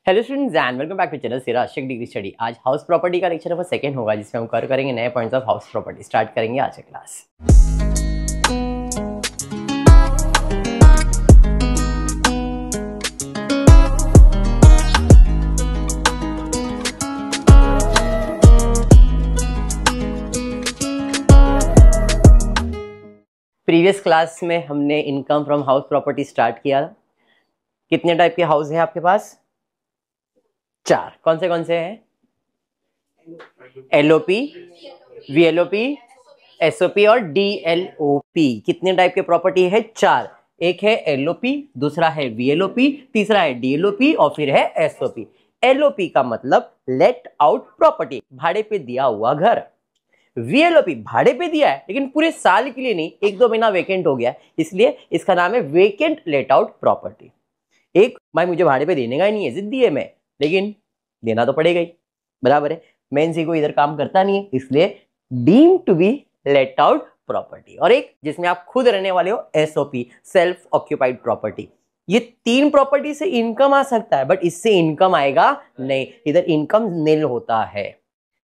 Hello students and welcome back to channel सिरा Ashok degree study. आज house property का lecture number 2 होगा, जिसमें हम कवर करेंगे नए points of house property. Start करेंगे आज का क्लास। प्रीवियस क्लास में हमने income from house property start किया। कितने टाइप के हाउस है आपके पास? 4। कौन से हैं? एलओपी, वीएलओपी, एसओपी और डीएलओपी। कितने टाइप के प्रॉपर्टी है? 4। एक है एलओपी, दूसरा है वीएलओपी, तीसरा है डीएलओपी और फिर है एसओपी। एलओपी का मतलब लेट आउट प्रॉपर्टी, भाड़े पे दिया हुआ घर। वीएलओपी भाड़े पे दिया है लेकिन पूरे साल के लिए नहीं, 1-2 महीना वेकेंट हो गया, इसलिए इसका नाम है वेकेंट लेट आउट प्रॉपर्टी। एक भाई मुझे भाड़े पे देने का ही नहीं है, जिद्दी है मैं, लेकिन देना तो पड़ेगा ही, बराबर है। मैं इनसी को इधर काम करता नहीं है, इसलिए deem to be let out property. और एक जिसमें आप खुद रहने वाले हो, एसओपी, सेल्फ ऑक्यूपाइड प्रॉपर्टी। ये 3 प्रॉपर्टी से इनकम आ सकता है, बट इससे इनकम आएगा नहीं, इधर इनकम नील होता है,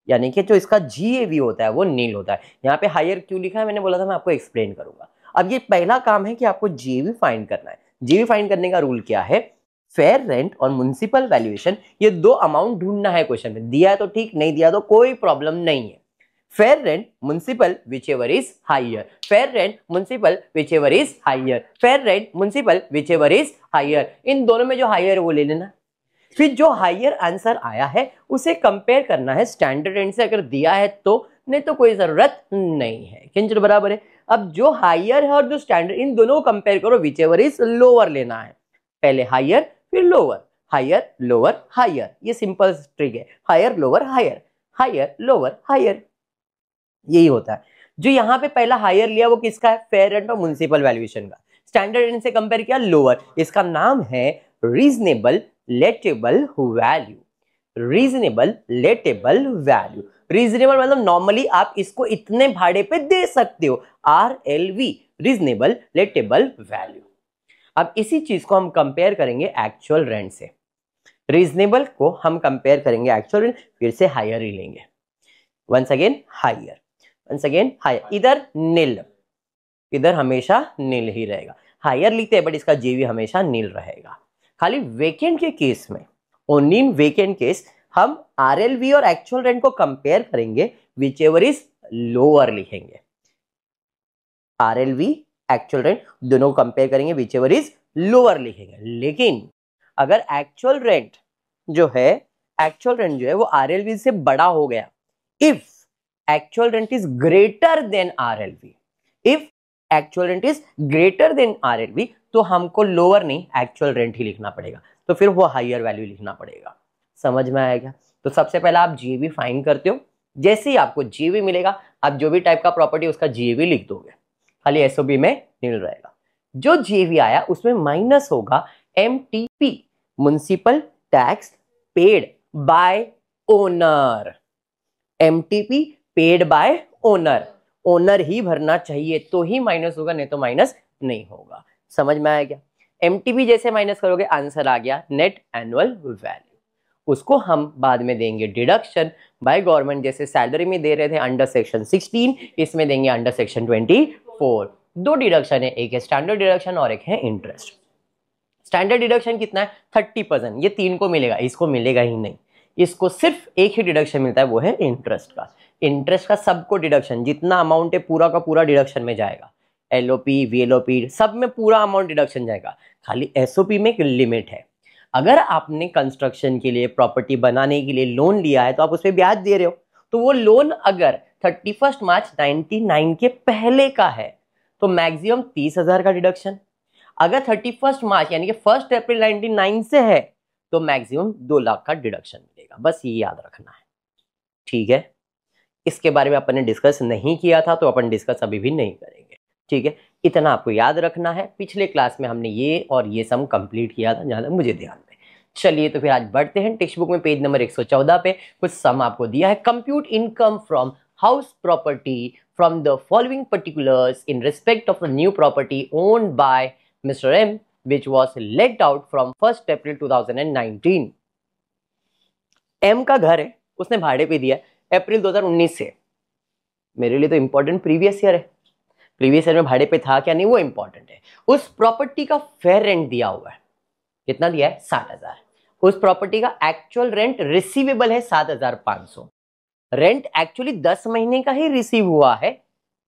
यानी कि जो इसका जीएवी होता है वो नील होता है। यहाँ पे हायर क्यों लिखा है मैंने बोला था, मैं आपको एक्सप्लेन करूंगा। अब ये पहला काम है कि आपको जीएवी फाइंड करना है। जीएवी फाइंड करने का रूल क्या है? फेयर रेंट और म्युनिसिपल वैल्यूएशन, ये 2 अमाउंट ढूंढना है। क्वेश्चन में दिया है तो ठीक, नहीं दिया तो कोई प्रॉब्लम नहीं है। Fair rent municipal whichever is higher, fair rent municipal whichever is higher, fair rent municipal whichever is higher. इन दोनों में जो हायर है वो ले लेना। फिर जो हायर आंसर आया है उसे कंपेयर करना है स्टैंडर्ड रेंट से, अगर दिया है तो, नहीं तो कोई जरूरत नहीं है। किंचर बराबर है। अब जो हायर है और जो स्टैंडर्ड, इन दोनों को कंपेयर करो, विचएवर इज लोअर लेना है। पहले हायर फिर लोअर, हायर लोअर हायर, ये सिंपल ट्रिक है। Higher lower higher, higher lower higher, यही होता है। जो यहाँ पे पहला हायर लिया वो किसका है? फेयर रेंट और म्युनिसिपल वैल्यूएशन का। स्टैंडर्ड रेंट से कंपेयर किया लोअर, इसका नाम है reasonable letable value. Reasonable letable value, reasonable मतलब नॉर्मली आप इसको इतने भाड़े पे दे सकते हो, RLV, रीजनेबल लेटेबल वैल्यू। अब इसी चीज को हम कंपेयर करेंगे एक्चुअल रेंट से। रीजनेबल को हम कंपेयर करेंगे एक्चुअल रेंट, फिर से हायर ही लेंगे। Once again higher, once again higher. इधर नील, इधर हमेशा नील ही रहेगा। हायर लिखते हैं बट इसका जीवी हमेशा नील रहेगा। खाली वेकेंट के केस में, ओनली इन वेकेंट केस, हम RLV और एक्चुअल रेंट को कंपेयर करेंगे, विचएवर इज लोअर लिखेंगे। RLV एक्चुअल रेंट दोनों को कंपेयर करेंगे, विचएवर इज लोअर लिखेंगे। लेकिन अगर एक्चुअल रेंट जो है, एक्चुअल रेंट जो है वो RLV से बड़ा हो गया, if actual rent is greater than RLV, if actual rent is greater than RLV, तो हमको लोअर नहीं एक्चुअल रेंट ही लिखना पड़ेगा, तो फिर वो हायर वैल्यू लिखना पड़ेगा। समझ में आएगा? तो सबसे पहला आप जीएवी फाइंड करते हो, जैसे ही आपको जीएवी मिलेगा आप जो भी टाइप का प्रॉपर्टी उसका जीएवी लिख दोगे, खाली एसओबी में नील रहेगा। जो जीएवी आया उसमें माइनस होगा MTP, municipal tax paid by owner. MTP paid by owner, owner ही भरना चाहिए तो ही माइनस होगा, नहीं तो माइनस नहीं होगा। समझ में आया क्या? MTP जैसे माइनस करोगे आंसर आ गया नेट एनुअल वैल्यू, उसको हम बाद में देंगे डिडक्शन बाय गवर्नमेंट, जैसे सैलरी में दे रहे थे अंडर सेक्शन 16, इसमें देंगे अंडर सेक्शन 24। 2 डिडक्शन है, एक है स्टैंडर्ड डिडक्शन और एक है इंटरेस्ट। स्टैंडर्ड डिडक्शन कितना है? 30%, ये 3 को मिलेगा, इसको मिलेगा ही नहीं। इसको सिर्फ एक ही डिडक्शन मिलता है, वो है इंटरेस्ट का। इंटरेस्ट का सबको डिडक्शन, जितना अमाउंट है पूरा का पूरा डिडक्शन में जाएगा। एलओपी, वीएलओपी सब में पूरा अमाउंट डिडक्शन जाएगा। खाली एसओपी में एक लिमिट है। अगर आपने कंस्ट्रक्शन के लिए, प्रॉपर्टी बनाने के लिए लोन लिया है तो आप उस पर ब्याज दे रहे हो, तो वो लोन अगर 31 मार्च 99 के पहले का है तो मैक्सिमम 30,000 का डिडक्शन। अगर 31 मार्च यानी कि 1 अप्रैल 99 से है तो मैक्सिमम 2 लाख का डिडक्शन मिलेगा। बस ये याद रखना है, ठीक है? इसके बारे में अपन ने डिस्कस नहीं किया था तो अपन डिस्कस अभी भी नहीं करेंगे, ठीक है? इतना आपको याद रखना है। पिछले क्लास में हमने ये और ये सम कंप्लीट किया था, जहां तक मुझे ध्यान है। चलिए तो फिर आज बढ़ते हैं। टेक्स्ट बुक में पेज नंबर 114 पे कुछ सम आपको दिया है। Compute income from house property from the following particulars in respect of the new property owned by Mr. M, which was let out from 1st April 2019. M का घर है, उसने भाड़े पे दिया अप्रैल 2019 से। मेरे लिए तो इंपॉर्टेंट प्रीवियस ईयर है, प्रीवियस ईयर में भाड़े पे था क्या नहीं वो इंपॉर्टेंट है। उस प्रॉपर्टी का फेयर रेंट दिया हुआ है, कितना दिया है 60,000। उस प्रॉपर्टी का एक्चुअल रेंट रिसीवेबल है 7,500। रेंट एक्चुअली 10 महीने का ही रिसीव हुआ है,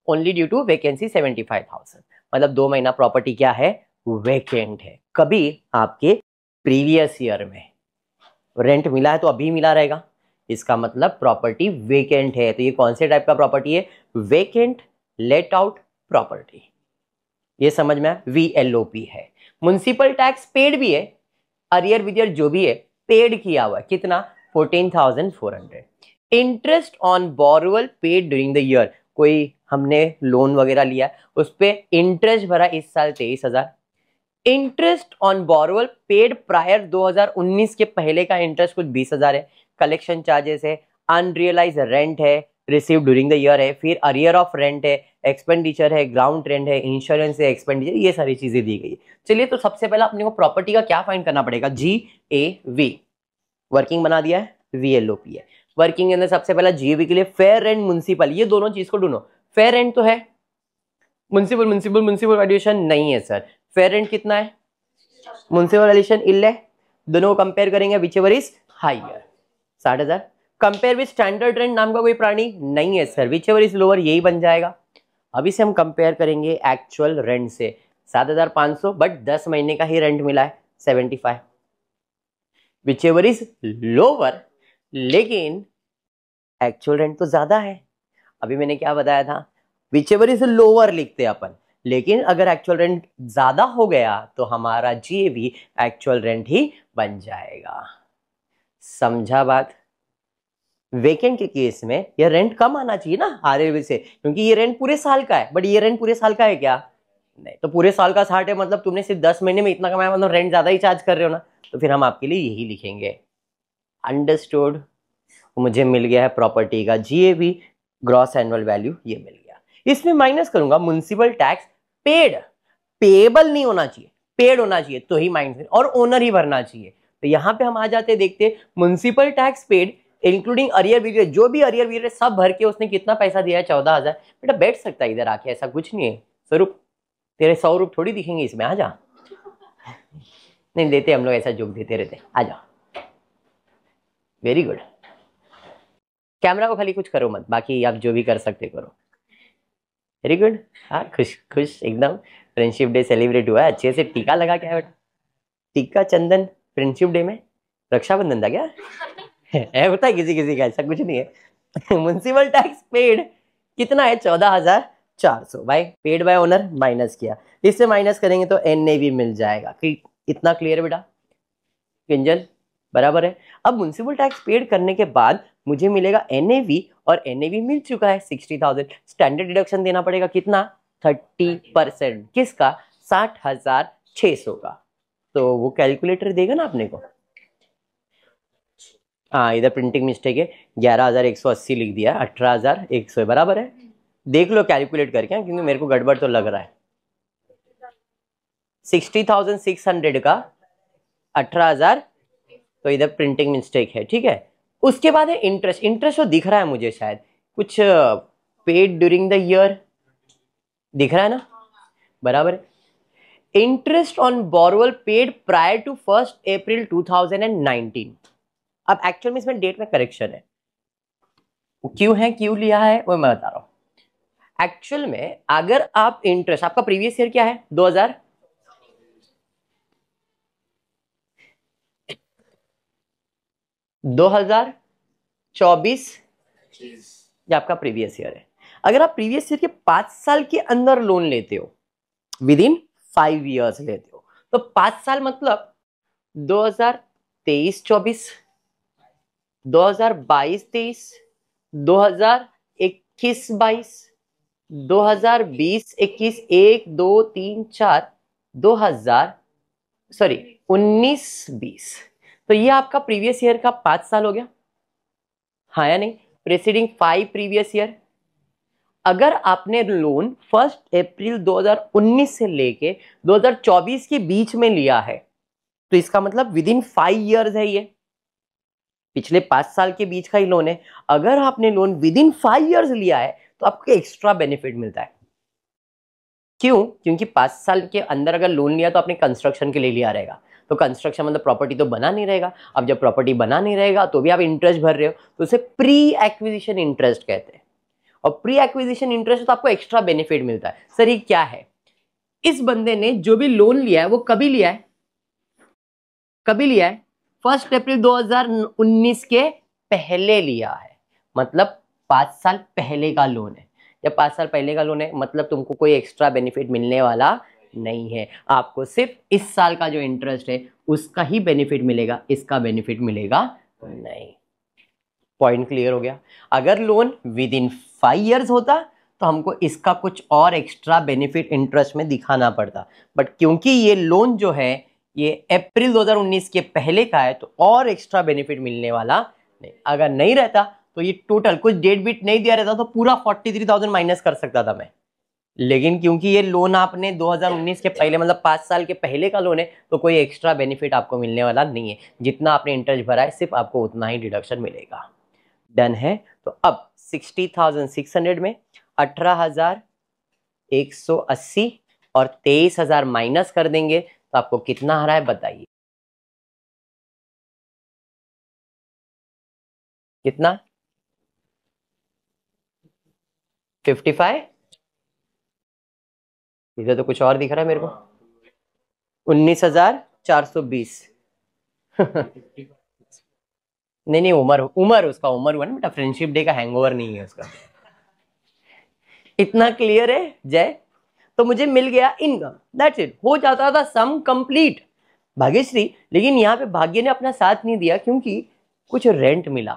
ओनली ड्यू टू वैकेंसी 75,000। मतलब 2 महीना प्रॉपर्टी क्या है, वेकेंट है। कभी आपके प्रीवियस ईयर में रेंट मिला है तो अभी मिला रहेगा, इसका मतलब प्रॉपर्टी वेकेंट है। तो ये कौन से टाइप का प्रॉपर्टी है, वेकेंट लेट आउट प्रॉपर्टी। ये समझ में VLOP है। म्युनिसिपल टैक्स पेड भी है, अरियर विदियर जो भी है पेड किया हुआ है, कितना 14,400। Interest on borrower paid during the year, कोई हमने लोन वगैरह लिया उस पे इंटरेस्ट भरा इस साल 23,000। Interest on borrower paid prior 2019 के पहले का इंटरेस्ट कुछ 20,000 है। कलेक्शन चार्जेस है, अनरियलाइज रेंट है, रिसीव ड्यूरिंग द ईयर है, फिर अरियर ऑफ रेंट है, एक्सपेंडिचर है, ग्राउंड रेंट है, इंश्योरेंस है, एक्सपेंडिचर, ये सारी चीजें दी गई है। चलिए तो सबसे पहले अपने को प्रॉपर्टी का क्या फाइंड करना पड़ेगा, GAV। वर्किंग बना दिया है, VLOP है। वर्किंग के अंदर सबसे पहला GAV के लिए फेयर रेंट म्युनिसिपल, ये दोनों चीज को ढूंढो। फेयर रेंट तो है, म्युनिसिपल म्युनिसिपल म्युनिसिपल वैल्यूएशन नहीं है सर। फेयर रेंट कितना है, म्युनिसिपल वैल्यूएशन 11, दोनों को कंपेयर करेंगे which ever is higher 60,000। Compare with standard rent नाम का कोई प्राणी नहीं है sir, which ever is lower यही बन जाएगा। अभी से हम कंपेयर करेंगे एक्चुअल रेंट से, 7,500 बट 10 महीने का ही रेंट मिला है 75, विच एवर इज लोअर, लेकिन एक्चुअल रेंट तो ज्यादा है। अभी मैंने क्या बताया था, विच एवर इज लोअर लिखते अपन, लेकिन अगर एक्चुअल रेंट ज्यादा हो गया तो हमारा GAV एक्चुअल रेंट ही बन जाएगा। समझा बात। वेकेंट के केस में यह रेंट कम आना चाहिए ना RLV से, क्योंकि ये रेंट पूरे साल का है, बट ये रेंट पूरे साल का है क्या, नहीं। तो पूरे साल का 60 है, मतलब तुमने सिर्फ 10 महीने में इतना कमाया, मतलब रेंट ज्यादा ही चार्ज कर रहे हो ना, तो फिर हम आपके लिए यही लिखेंगे। अंडरस्टूड। मुझे मिल गया है प्रॉपर्टी का GAV, ग्रॉस एनुअल वैल्यू ये मिल गया। इसमें माइनस करूंगा म्युनिसिपल टैक्स पेड, पेएबल नहीं होना चाहिए, पेड होना चाहिए तो ही माइनस, और ओनर ही भरना चाहिए। तो यहाँ पे हम आ जाते देखते municipal tax paid including arrear वीरियर, जो भी अरियर वीरियर सब भर के उसने कितना पैसा दिया है 14,000। बेटा बैठ सकता है इधर आके, ऐसा कुछ नहीं है। स्वरूप तेरे 100 रुपये थोड़ी दिखेंगे इसमें, आ जा। नहीं देते हम लोग, ऐसा जोक देते रहते, आ जा। Very good. कैमरा को खाली कुछ करो मत, बाकी आप जो भी कर सकते करो। Very good. हाँ खुश खुश एकदम। फ्रेंडशिप डे सेलिब्रेट हुआ है, अच्छे से टीका लगा क्या बेटा, टीका चंदन फ्रेंडशिप डे में, रक्षाबंधन था क्या है होता है किसी किसी का, ऐसा कुछ नहीं है। म्युनिसिपल टैक्स पेड कितना है 14,400 भाई, पेड बाय ओनर माइनस किया, इससे माइनस करेंगे तो NAV मिल जाएगा। इतना क्लियर बेटा, किंजल बराबर है। अब म्युनिसिपल टैक्स पेड करने के बाद मुझे मिलेगा NAV, और NAV मिल चुका है 60,000। स्टैंडर्ड डिडक्शन देना पड़ेगा कितना, 30%। किसका, 60,600 का। तो वो कैलकुलेटर देगा ना अपने को। हाँ इधर प्रिंटिंग मिस्टेक है, 11,180 लिख दिया, 18,100 बराबर है। देख लो कैलकुलेट करके, क्योंकि मेरे को गड़बड़ तो लग रहा है। 60,600 का 18,000, तो इधर प्रिंटिंग मिस्टेक है, ठीक है। उसके बाद है इंटरेस्ट, इंटरेस्ट तो दिख रहा है मुझे शायद कुछ पेड ड्यूरिंग द ईयर, दिख रहा है ना, बराबर है। Interest on borrower paid prior to 1 April 2019। अब एक्चुअल में इसमें डेट में करेक्शन है, क्यों है, क्यों लिया है वो मैं बता रहा हूं। एक्चुअल में अगर आप इंटरेस्ट, आपका प्रीवियस ईयर क्या है 2024, ये आपका प्रीवियस ईयर है। अगर आप प्रीवियस ईयर के 5 साल के अंदर लोन लेते हो, विद इन 5 ईयर्स लेते हो, तो 5 साल मतलब 2023-24, 2022-23, 2021-22, 2020-21, 1 2 3 4, 19-20। तो ये आपका प्रीवियस ईयर का 5 साल हो गया, हाँ या नहीं, प्रीसीडिंग 5 प्रीवियस ईयर। अगर आपने लोन 1 अप्रैल 2019 से लेके 2024 के बीच में लिया है, तो इसका मतलब विद इन 5 ईयर्स है ये। पिछले 5 साल के बीच का ही लोन है। अगर आपने लोन विद इन 5 इयर्स लिया है तो आपको एक्स्ट्रा बेनिफिट मिलता है। क्यों? क्योंकि 5 साल के अंदर अगर लोन लिया तो आपने कंस्ट्रक्शन के लिए लिया रहेगा, तो कंस्ट्रक्शन मतलब प्रॉपर्टी तो बना नहीं रहेगा। अब जब प्रॉपर्टी बना नहीं रहेगा तो भी आप इंटरेस्ट भर रहे हो, तो उसे प्री एक्विजिशन इंटरेस्ट कहते हैं। और प्री एक्विजिशन इंटरेस्ट तो आपको एक्स्ट्रा बेनिफिट मिलता है। सर ये क्या है? इस बंदे ने जो भी लोन लिया है वो कभी लिया है? कभी लिया है? 1 अप्रैल 2019 के पहले लिया है, मतलब 5 साल पहले का लोन है। जब 5 साल पहले का लोन है मतलब तुमको कोई एक्स्ट्रा बेनिफिट मिलने वाला नहीं है, आपको सिर्फ इस साल का जो इंटरेस्ट है उसका ही बेनिफिट मिलेगा, इसका बेनिफिट मिलेगा नहीं। पॉइंट क्लियर हो गया? अगर लोन विद इन 5 इयर्स होता तो हमको इसका कुछ और एक्स्ट्रा बेनिफिट इंटरेस्ट में दिखाना पड़ता, बट क्योंकि ये लोन जो है ये अप्रैल 2019 के पहले का है तो और एक्स्ट्रा बेनिफिट मिलने वाला नहीं। अगर नहीं रहता तो ये टोटल कुछ डेट बीट नहीं दिया रहता तो पूरा 43,000 माइनस कर सकता था मैं, लेकिन क्योंकि ये लोन आपने 2019 के पहले मतलब 5 साल के पहले का लोन है तो कोई एक्स्ट्रा बेनिफिट आपको मिलने वाला नहीं है। जितना आपने इंटरेस्ट भरा है सिर्फ आपको उतना ही डिडक्शन मिलेगा। डन है? तो अब 60,600 में 18,180 और 23,000 माइनस कर देंगे तो आपको कितना आ रहा है बताइए? कितना? 55? इधर तो कुछ और दिख रहा है मेरे को। 19,420। नहीं नहीं, उमर उसका उमर हुआ ना बेटा, फ्रेंडशिप डे का हैंगओवर नहीं है उसका। इतना क्लियर है जय? तो मुझे मिल गया इनकम, दैट्स इट, हो जाता था सम कंप्लीट भाग्यश्री। लेकिन यहाँ पे भाग्य ने अपना साथ नहीं दिया क्योंकि कुछ रेंट मिला,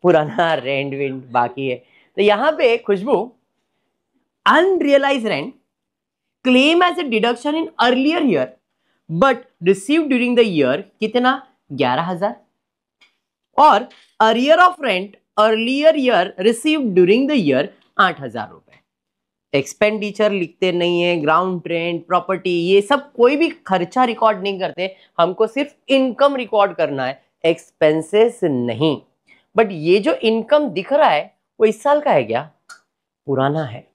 पुराना रेंट वेंट बाकी है। तो यहाँ पे Khushboo, unrealise rent claim as a deduction in earlier year but receive during the year कितना? 11,000। और arrear of rent earlier year receive during the year 8,000 रुपए। एक्सपेंडिचर लिखते नहीं है, ग्राउंड रेंट, प्रॉपर्टी, ये सब कोई भी खर्चा रिकॉर्ड नहीं करते, हमको सिर्फ इनकम रिकॉर्ड करना है, एक्सपेंसेस नहीं। बट ये जो इनकम दिख रहा है वो इस साल का है क्या? पुराना है,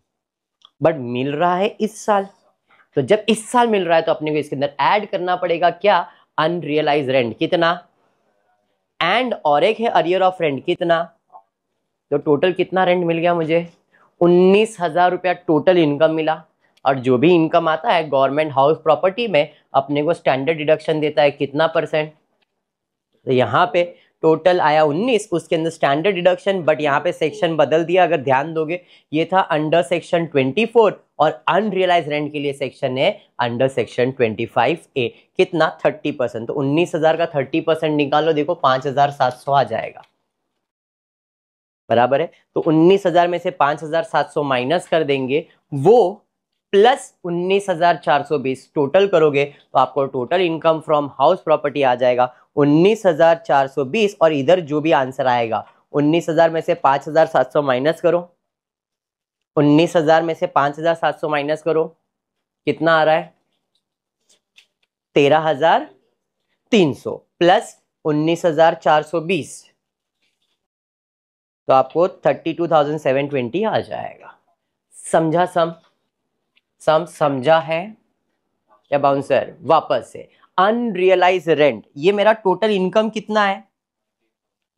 बट मिल रहा है इस साल। तो जब इस साल मिल रहा है तो अपने को इसके अंदर ऐड करना पड़ेगा क्या? अनरियलाइज रेंट कितना, एंड और एक है अरियर ऑफ रेंट कितना। तो टोटल कितना रेंट मिल गया मुझे? 19,000 रुपया टोटल इनकम मिला। और जो भी इनकम आता है गवर्नमेंट हाउस प्रॉपर्टी में अपने को स्टैंडर्ड डिडक्शन देता है कितना %? तो यहाँ पे टोटल आया 19, उसके अंदर स्टैंडर्ड डिडक्शन, बट यहाँ पे सेक्शन बदल दिया, अगर ध्यान दोगे ये था अंडर सेक्शन 24 और अनरियलाइज रेंट के लिए सेक्शन है अंडर सेक्शन 25A। कितना? 30%। तो 19,000 का 30% निकालो, देखो 5,700 आ जाएगा, बराबर है। तो 19,000 में से 5,700 माइनस कर देंगे, वो प्लस 19,420 टोटल करोगे तो आपको total income from house property आ जाएगा 19,420। और इधर जो भी आंसर आएगा 19,000 में से 5,700 माइनस करो, 19,000 में से 5,700 माइनस करो, कितना आ रहा है? 13,300 प्लस 19,420, तो आपको 32,720 आ जाएगा। समझा? सम समझा है या बाउंसर? वापस से, अनरियलाइज रेंट, ये मेरा टोटल इनकम कितना है?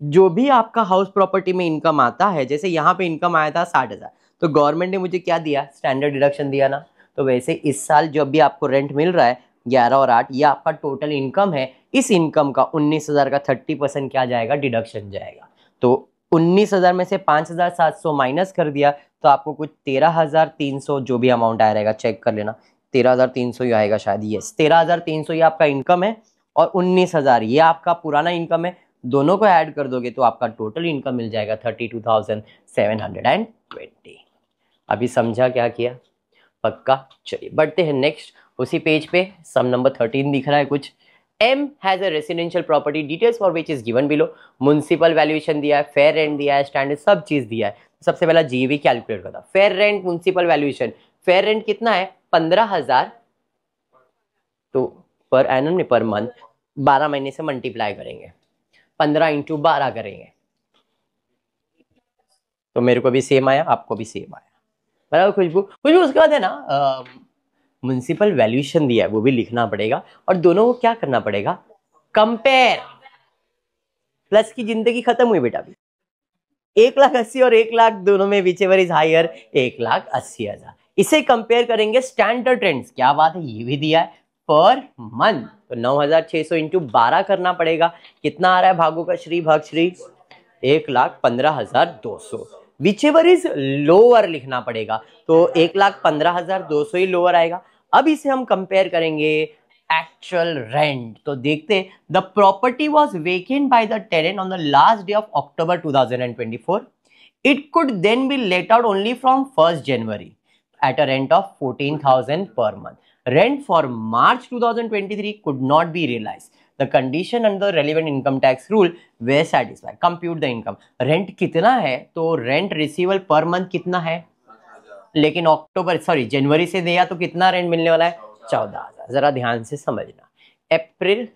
जो भी आपका हाउस प्रॉपर्टी में इनकम आता है, जैसे यहाँ पे इनकम आया था 60,000, तो गवर्नमेंट ने मुझे क्या दिया? स्टैंडर्ड डिडक्शन दिया ना। तो वैसे इस साल जब भी आपको रेंट मिल रहा है 11 और 8, ये आपका टोटल इनकम है। इस इनकम का 19,000 का 30% क्या जाएगा? डिडक्शन जाएगा। तो 19,000 में से 5,700 माइनस कर दिया तो आपको कुछ 13,300 जो भी अमाउंट आया रहेगा, चेक कर लेना, 13,300 ही आएगा शायद। यस, 13,300 ये आपका इनकम है और 19,000 ये आपका पुराना इनकम है। दोनों को ऐड कर दोगे तो आपका टोटल इनकम मिल जाएगा 32,720। अभी समझा क्या किया? पक्का? चलिए बढ़ते हैं नेक्स्ट। उसी पेज पे सम नंबर 13 दिख रहा है कुछ। M has a residential property details for which is given below। Municipal valuation दिया है, फेयर रेंट दिया है, स्टैंडर्ड सब चीज दिया है। सबसे पहला जीवी कैलकुलेट करता। Fair rent, municipal valuation, fair rent कितना है? 15,000, तो पर एनम नहीं पर मंथ, 12 महीने से मल्टीप्लाई करेंगे 15 × 12 करेंगे तो मेरे को भी सेम आया, आपको भी सेम आया, बराबर। खुशबू, खुशबू उसके बाद है ना म्युनिसिपल वैल्यूएशन दिया है वो भी लिखना पड़ेगा, और दोनों को क्या करना पड़ेगा, कंपेयर। प्लस की जिंदगी खत्म हुई बेटा अभी। 1,80,000 और 1,00,000 दोनों में विच एवर इज हायर, 1,80,000। इसे कंपेयर करेंगे स्टैंडर्ड ट्रेंड्स, क्या बात है, ये भी दिया है पर मंथ। तो 9,600 इंटू 12 करना पड़ेगा। कितना आ रहा है भागों का श्री, भाग Shri 1,15,200। Which ever is lower लिखना पड़ेगा, तो 1,15,200 ही लोअर आएगा। अब इसे हम कंपेयर करेंगे एक्चुअल रेंट। तो देखते, the property was vacant by the tenant on the last day of October 2024. It could then be let out only from 1st January at a rent of 14,000 per month. Rent for March 2023 could not be realized. The condition under the relevant income tax rule were satisfied. Compute the income. Rent कितना है, तो rent receivable per month कितना है, लेकिन अक्टूबर sorry जनवरी से दिया तो कितना रेंट मिलने वाला है, 14,000। जरा ध्यान से समझना, अप्रैल,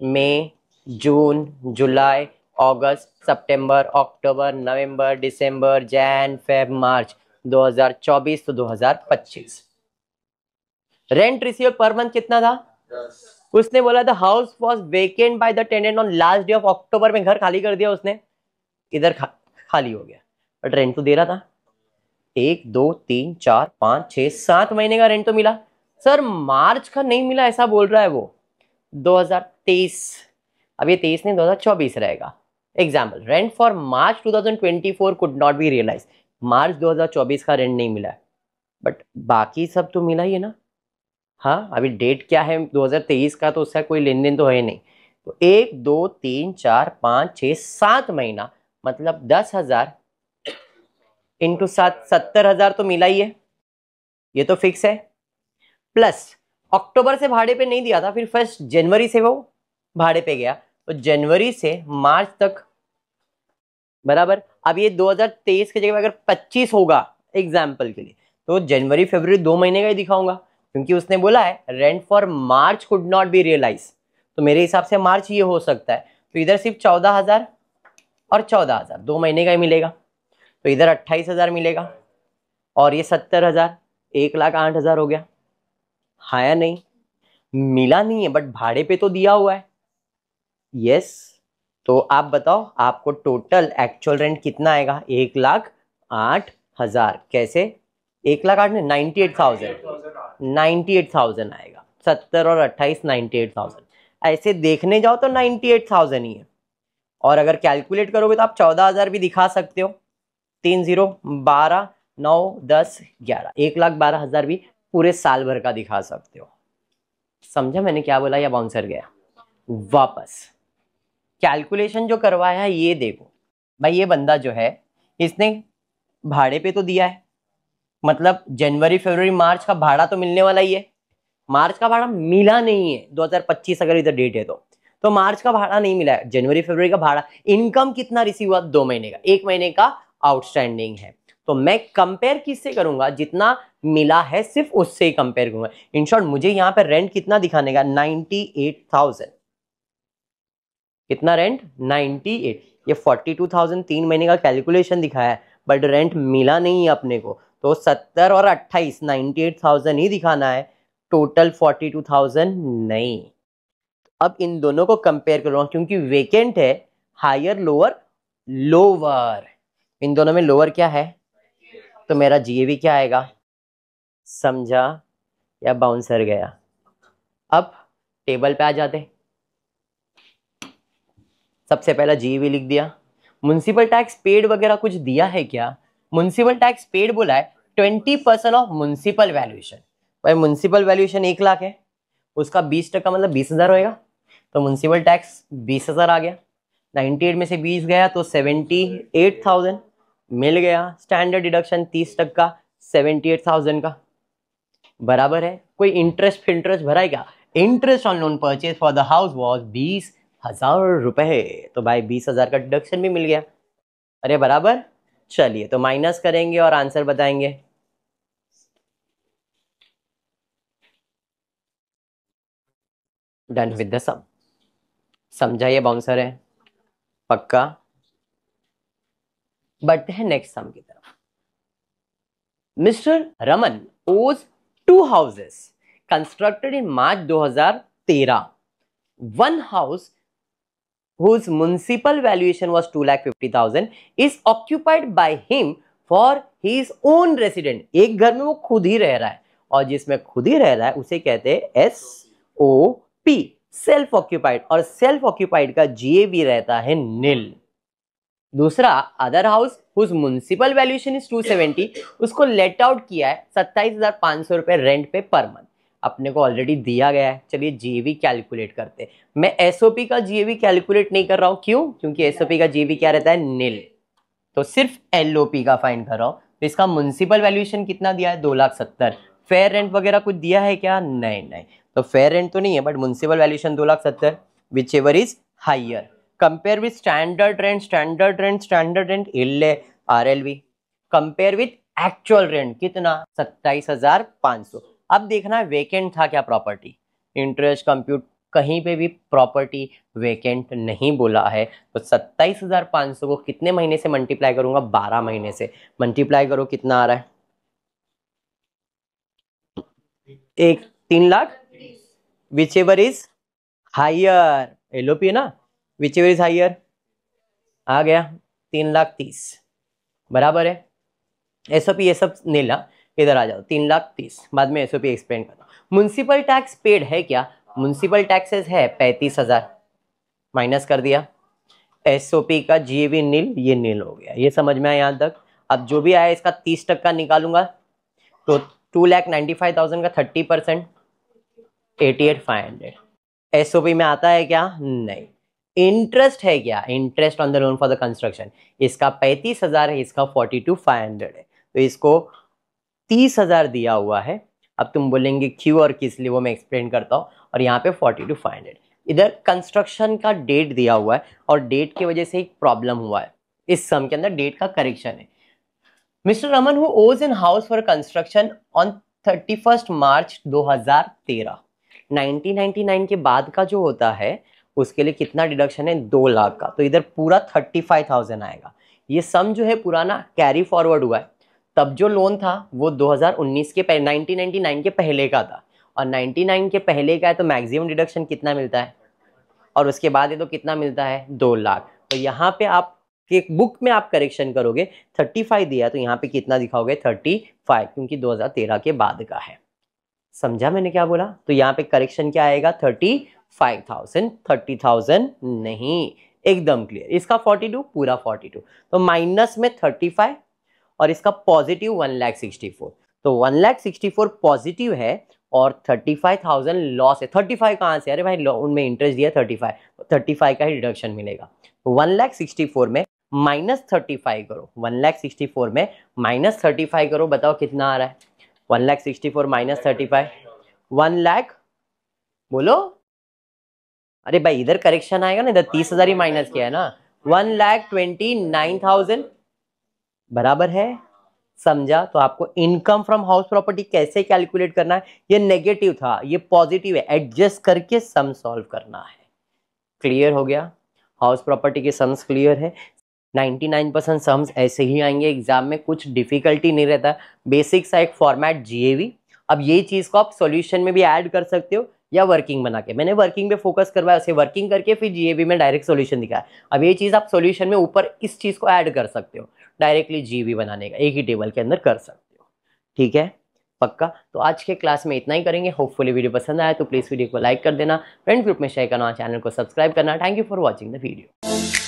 मई, जून, जुलाई, अगस्त, सितंबर, अक्टूबर, नवंबर, दिसंबर, जैन, फेब, मार्च 2024 तो 2025 रेंट रिसीव पर मंथ कितना था, उसने बोला था house was vacant by the tenant on last day of October में घर खाली कर दिया उसने, इधर खाली हो गया, बट रेंट तो दे रहा था। 1, 2, 3, 4, 5, 6, 7 महीने का रेंट तो मिला। सर मार्च का नहीं मिला ऐसा बोल रहा है वो, 2023, अब ये 23 नहीं 2024 रहेगा। Example, rent for March 2024 could not be realise. March 2024 का रेंट नहीं मिला है, बट बाकी सब तो मिला ही है ना। हाँ अभी डेट क्या है 2023 का, तो उसका कोई लेन देन तो है नहीं। तो 1, 2, 3, 4, 5, 6, 7 महीना मतलब 10,000 इंटू 7, 70,000 तो मिला ही है, ये तो फिक्स है। प्लस अक्टूबर से भाड़े पे नहीं दिया था, फिर 1 जनवरी से वो भाड़े पे गया, तो जनवरी से मार्च तक, बराबर। अब ये 2023 की जगह अगर 25 होगा एग्जाम्पल के लिए, तो जनवरी फरवरी 2 महीने का ही दिखाऊंगा, क्योंकि उसने बोला है rent for March could not be realize, तो मेरे हिसाब से मार्च ये हो सकता है। तो इधर सिर्फ 14,000 और 14,000 2 महीने का ही मिलेगा, तो इधर 28,000 मिलेगा, और ये 70,000, 1,08,000 हो गया। हाँ या नहीं, मिला नहीं है बट भाड़े पे तो दिया हुआ है, यस। तो आप बताओ आपको टोटल एक्चुअल रेंट कितना आएगा, 1,08,000। कैसे 1,08,000 नहीं, 98,000 आएगा। 70 और 28 98,000। ऐसे देखने जाओ तो 98,000 ही है, और अगर कैलकुलेट करोगे तो आप 14,000 भी दिखा सकते हो। 3 0 12 9 10 11 1,12,000 भी पूरे साल भर का दिखा सकते हो। समझा मैंने क्या बोला या बाउंसर गया वापस। कैलकुलेशन जो करवाया है ये देखो भाई, ये बंदा जो है इसने भाड़े पे तो दिया है, मतलब जनवरी फरवरी मार्च का भाड़ा तो मिलने वाला ही है। मार्च का भाड़ा मिला नहीं है 2025 अगर इधर डेट है तो मार्च का भाड़ा नहीं मिला है, जनवरी फरवरी का भाड़ा। इनकम कितना रिसीव हुआ, 2 महीने का, 1 महीने का आउटस्टैंडिंग है। तो मैं कंपेयर किससे करूंगा, जितना मिला है सिर्फ उससे ही कंपेयर करूंगा। इन शॉर्ट मुझे यहाँ पे रेंट कितना दिखाने का, 98,000। कितना रेंट, 98। ये 42,000 3 महीने का कैलकुलेशन दिखाया है, बट रेंट मिला नहीं है अपने को, तो 70 और 28 98,000 ही दिखाना है, टोटल 42,000 नहीं। अब इन दोनों को कंपेयर करूंगा क्योंकि वेकेंट है, हायर लोअर लोअर, इन दोनों में लोअर क्या है, तो मेरा जीएवी क्या आएगा, समझा या बाउंसर गया। अब टेबल पे आ जाते, सबसे पहला जीएवी लिख दिया। म्युनिसिपल टैक्स पेड वगैरह कुछ दिया है क्या, म्युनिसिपल टैक्स पेड बोला है 20% ऑफ म्युनिसिपल वैल्यूएशन। भाई म्युनिसिपल वैल्यूएशन 1,00,000 है, उसका 20% मतलब 20,000 होएगा, तो म्युनिसिपल टैक्स 20,000 आ गया। 98 में से 20 गया तो 78,000 मिल गया। स्टैंडर्ड डिडक्शन 30% 78,000 का, बराबर है। कोई इंटरेस्ट फिंटरेस्ट भरा है क्या, interest on loan purchase for the house was 20,000 रुपए, तो भाई 20,000 का डिडक्शन भी मिल गया। अरे बराबर, चलिए तो माइनस करेंगे और आंसर बताएंगे। डन विद द सम, समझा ये बाउंसर है। पक्का। बढ़ते हैं नेक्स्ट सम की तरफ। मिस्टर रमन ओज 2 houses constructed in March 2013. One house whose municipal valuation was 2,50,000 is occupied by him for his own resident. एक घर में वो खुद ही रह रहा है और जिसमें खुद ही रह रहा है उसे कहते हैं SOP, सेल्फ ऑक्यूपाइड, और सेल्फ ऑक्यूपाइड का GAV रहता है नील। दूसरा, other house whose municipal valuation is 270, उसको लेट आउट किया है 27,500 रुपए रेंट पे पर मंथ, अपने को ऑलरेडी दिया गया है। चलिए जीएवी कैलकुलेट करते हैं। मैं एसओपी का जीएवी कैलकुलेट नहीं कर रहा हूं, क्यों? क्योंकि एसओपी का जीएवी क्या रहता है? नील। तो सिर्फ एलओपी का फाइंड कर रहा हूं। तो इसका म्युनिसिपल वैल्यूएशन कितना दिया है? 2,70,000। फेयर रेंट वगैरह कुछ दिया है क्या? नहीं। तो फेयर रेंट तो नहीं है, but municipal valuation 2,70,000, which ever is higher. Compare with standard rent इल्ले RLV। Compare with actual rent कितना? 27,500। अब देखना है वेकेंट था क्या प्रॉपर्टी। इंटरेस्ट कंप्यूट, कहीं पे भी प्रॉपर्टी वेकेंट नहीं बोला है। तो 27,500 को कितने महीने से मल्टीप्लाई करूंगा? 12 महीने से। मल्टीप्लाई करो, कितना आ रहा है? 3 lakh, which ever is higher. LOP है ना, विच एवर इज हाइयर। आ गया 3,30,000 बराबर है। एसओपी ये सब नीला, इधर आ जाओ। 3,30,000 बाद में एसओपी एक्सप्लेन करता हूं। म्युनिसिपल टैक्स पेड है क्या? म्युनिसिपल टैक्सेस है 35,000, माइनस कर दिया। एसओपी का जीएवी नील, ये नील हो गया। ये समझ में आया यहां तक? अब जो भी आया इसका 30% निकालूंगा तो 2,95,000 का 30%, 88,500। एसओपी में आता है क्या? नहीं। इंटरेस्ट है क्या? Interest on the loan for the construction, इसका 35,000 है, इसका 42,500 है। तो इसको 30,000 दिया हुआ है। अब तुम बोलेंगे क्यों और किस लिए, वो मैं एक्सप्लेन करता हूँ। और यहाँ पे 42,500। इधर कंस्ट्रक्शन का डेट दिया हुआ है और डेट की वजह से एक प्रॉब्लम हुआ है। इस सम के अंदर डेट का करेक्शन है। मिस्टर रमन हु ओज in house for construction on 31 मार्च 2013। 1999 के बाद का जो होता है उसके लिए कितना डिडक्शन है? 2 लाख का। तो इधर पूरा 35,000 आएगा। ये सम जो है पुराना कैरी फॉरवर्ड हुआ है। तब जो लोन था वो 2019 के 1999 के पहले का था, और 99 के पहले का है तो मैक्सिमम डिडक्शन कितना मिलता है? और उसके बाद ये तो कितना मिलता है? 2 लाख। तो यहाँ पे आप के बुक में आप करेक्शन करोगे, 35 दिया तो यहाँ पे कितना दिखाओगे? 35, क्योंकि 2013 के बाद का है। समझा मैंने क्या बोला? तो यहाँ पे करेक्शन क्या आएगा? 35,000, 30,000 नहीं, एकदम क्लियर। इसका 42, पूरा 42, तो माइनस में 35 और इसका पॉजिटिव 1,64,000। तो 1,64,000 पॉजिटिव है और 35,000 लॉस है। 35 कहाँ से? अरे भाई उनमें इंटरेस्ट दिया 35, तो 35 का ही डिडक्शन मिलेगा। तो 1,64,000 में माइनस 35 करो, 1,64,000 में माइनस 35 करो, बताओ कितना आ रहा है? 1,64,000 माइनस 35, 1 लाख। बोलो, अरे भाई इधर करेक्शन आएगा ना, इधर 30,000 ही माइनस किया है ना। 1,29,000 बराबर है। समझा? तो आपको इनकम फ्रॉम हाउस प्रॉपर्टी कैसे कैलकुलेट करना है? ये नेगेटिव था, ये पॉजिटिव है, एडजस्ट करके सम सॉल्व करना है। क्लियर हो गया? हाउस प्रॉपर्टी के सम्स क्लियर है। 99% सम्स ऐसे ही आएंगे एग्जाम में, कुछ डिफिकल्टी नहीं रहता। बेसिक सा एक फॉर्मेट जीएवी। अब ये चीज को आप सॉल्यूशन में भी ऐड कर सकते हो या वर्किंग बना के। मैंने वर्किंग पे फोकस करवाया, उसे वर्किंग करके फिर जीएवी में डायरेक्ट सॉल्यूशन दिखाया। अब ये चीज आप सॉल्यूशन में ऊपर इस चीज को ऐड कर सकते हो, डायरेक्टली जीएवी बनाने का एक ही टेबल के अंदर कर सकते हो। ठीक है, पक्का? तो आज के क्लास में इतना ही करेंगे। होपफुली वीडियो पसंद आया तो प्लीज वीडियो को लाइक कर देना, फ्रेंड ग्रुप में शेयर करना, चैनल को सब्सक्राइब करना। Thank you for watching the video.